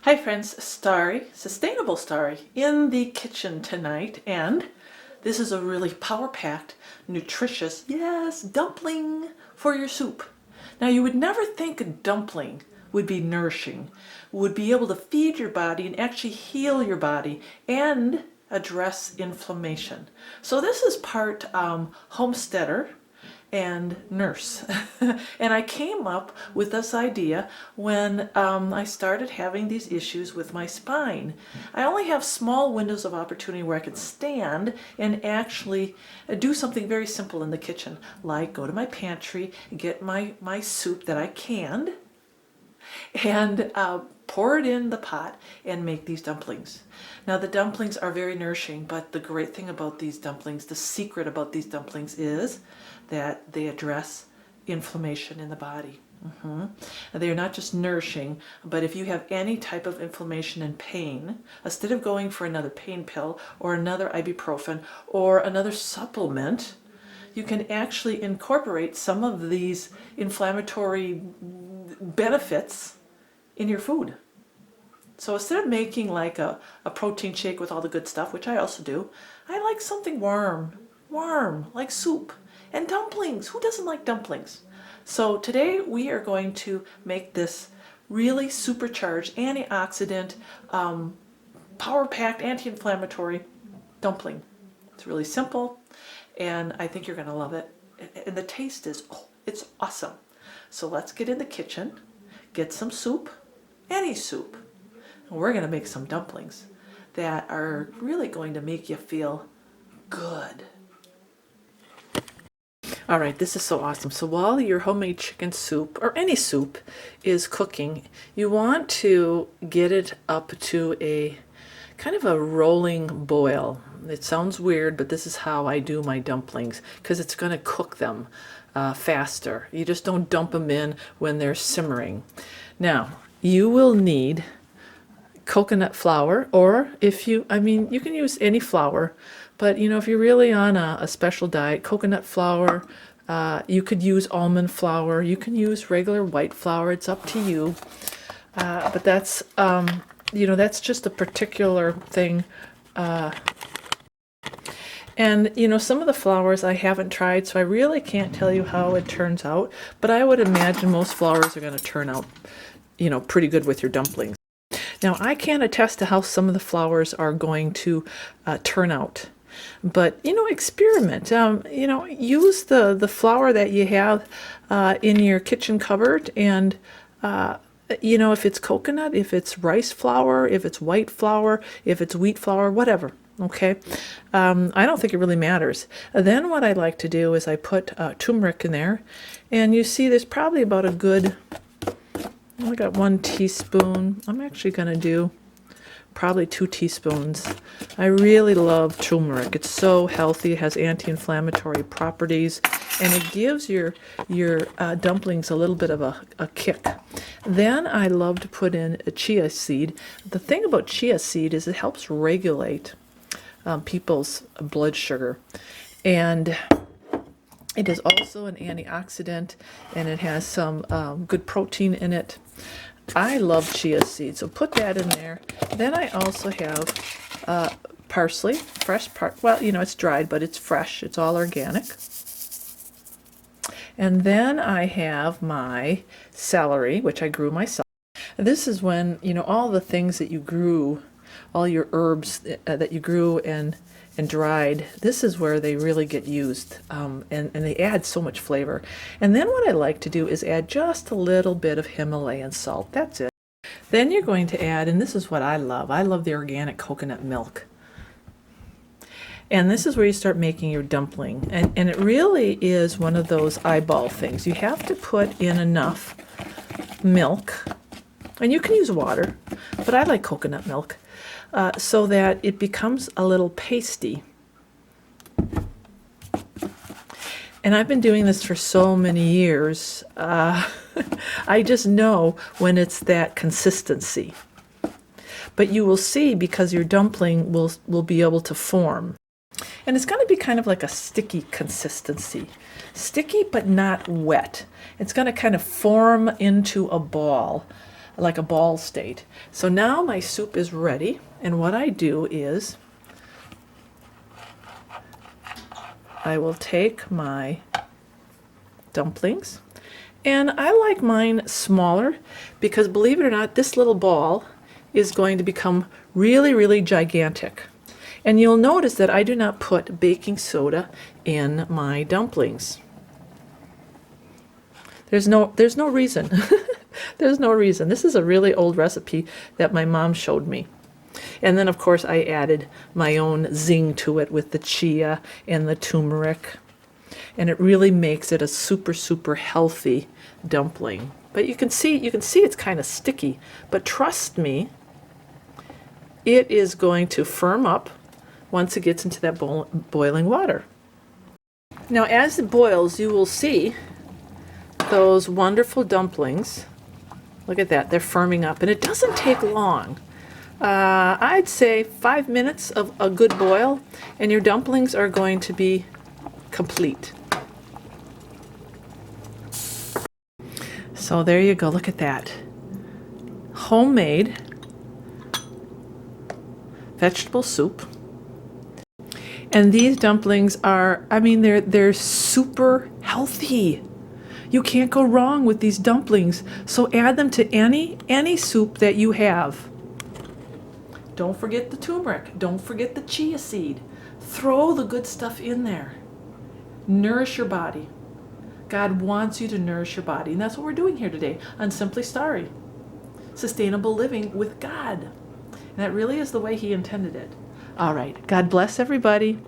Hi friends, Starry, Sustainable Starry, in the kitchen tonight, and this is a really power-packed, nutritious, yes, dumpling for your soup. Now you would never think a dumpling would be nourishing, would be able to feed your body and actually heal your body and address inflammation. So this is part homesteader and nurse. And I came up with this idea when I started having these issues with my spine. I only have small windows of opportunity where I could stand and actually do something very simple in the kitchen, like go to my pantry, get my soup that I canned, and pour it in the pot and make these dumplings. Now the dumplings are very nourishing, but the great thing about these dumplings, the secret about these dumplings is that they address inflammation in the body. They are not just nourishing, but if you have any type of inflammation and pain, instead of going for another pain pill or another ibuprofen or another supplement, you can actually incorporate some of these inflammatory benefits in your food. So instead of making like a protein shake with all the good stuff, which I also do, I like something warm, like soup and dumplings. Who doesn't like dumplings? So today we are going to make this really supercharged, antioxidant, power-packed, anti-inflammatory dumpling. It's really simple, and I think you're going to love it. And the taste is, it's awesome. So let's get in the kitchen, get some soup, any soup, and we're going to make some dumplings that are really going to make you feel good. All right, this is so awesome. So while your homemade chicken soup, or any soup, is cooking, you want to get it up to a kind of a rolling boil. It sounds weird, but this is how I do my dumplings, because it's going to cook them faster. You just don't dump them in when they're simmering. Now, you will need coconut flour, or if you can use any flour, but if you're really on a special diet, coconut flour, you could use almond flour, you can use regular white flour, it's up to you. But that's, that's just a particular thing. And some of the flours I haven't tried, so I really can't tell you how it turns out, but I would imagine most flours are going to turn out, pretty good with your dumplings. Now, I can't attest to how some of the flours are going to turn out, but experiment. Use the flour that you have in your kitchen cupboard, and if it's coconut, if it's rice flour, if it's white flour, if it's wheat flour, whatever. Okay, I don't think it really matters. Then what I like to do is I put turmeric in there, and you see there's probably about a good, I got 1 teaspoon. I'm actually going to do probably 2 teaspoons. I really love turmeric. It's so healthy. It has anti-inflammatory properties, and it gives your dumplings a little bit of a kick. Then I love to put in a chia seed. The thing about chia seed is it helps regulate people's blood sugar, and it is also an antioxidant, and it has some good protein in it. I love chia seeds, so put that in there. Then I also have parsley, fresh well, it's dried, but it's fresh. It's all organic. And then I have my celery, which I grew myself. This is when, all the things that you grew, all your herbs that you grew and dried, this is where they really get used, and they add so much flavor. And then what I like to do is add just a little bit of Himalayan salt. That's it. Then you're going to add, and this is what I love the organic coconut milk. And this is where you start making your dumpling. And it really is one of those eyeball things. You have to put in enough milk, and you can use water, but I like coconut milk, so that it becomes a little pasty. And I've been doing this for so many years. I just know when it's that consistency. But you will see, because your dumpling will be able to form. And it's going to be kind of like a sticky consistency. Sticky but not wet. It's going to kind of form into a ball. like a ball state. So now my soup is ready, and what I do is I will take my dumplings, and I like mine smaller because, believe it or not, this little ball is going to become really, really gigantic. And you'll notice that I do not put baking soda in my dumplings. There's no reason. There's no reason. This is a really old recipe that my mom showed me. And then, of course, I added my own zing to it with the chia and the turmeric. And it really makes it a super, super healthy dumpling. But you can see it's kind of sticky. But trust me, it is going to firm up once it gets into that boiling water. Now, as it boils, you will see those wonderful dumplings. Look at that, they're firming up, and it doesn't take long. I'd say 5 minutes of a good boil, and your dumplings are going to be complete. So there you go, look at that. Homemade vegetable soup. And these dumplings are, I mean, they're super healthy. You can't go wrong with these dumplings. So add them to any soup that you have. Don't forget the turmeric. Don't forget the chia seed. Throw the good stuff in there. Nourish your body. God wants you to nourish your body. And that's what we're doing here today on Simply Starry. Sustainable living with God. And that really is the way He intended it. All right. God bless everybody.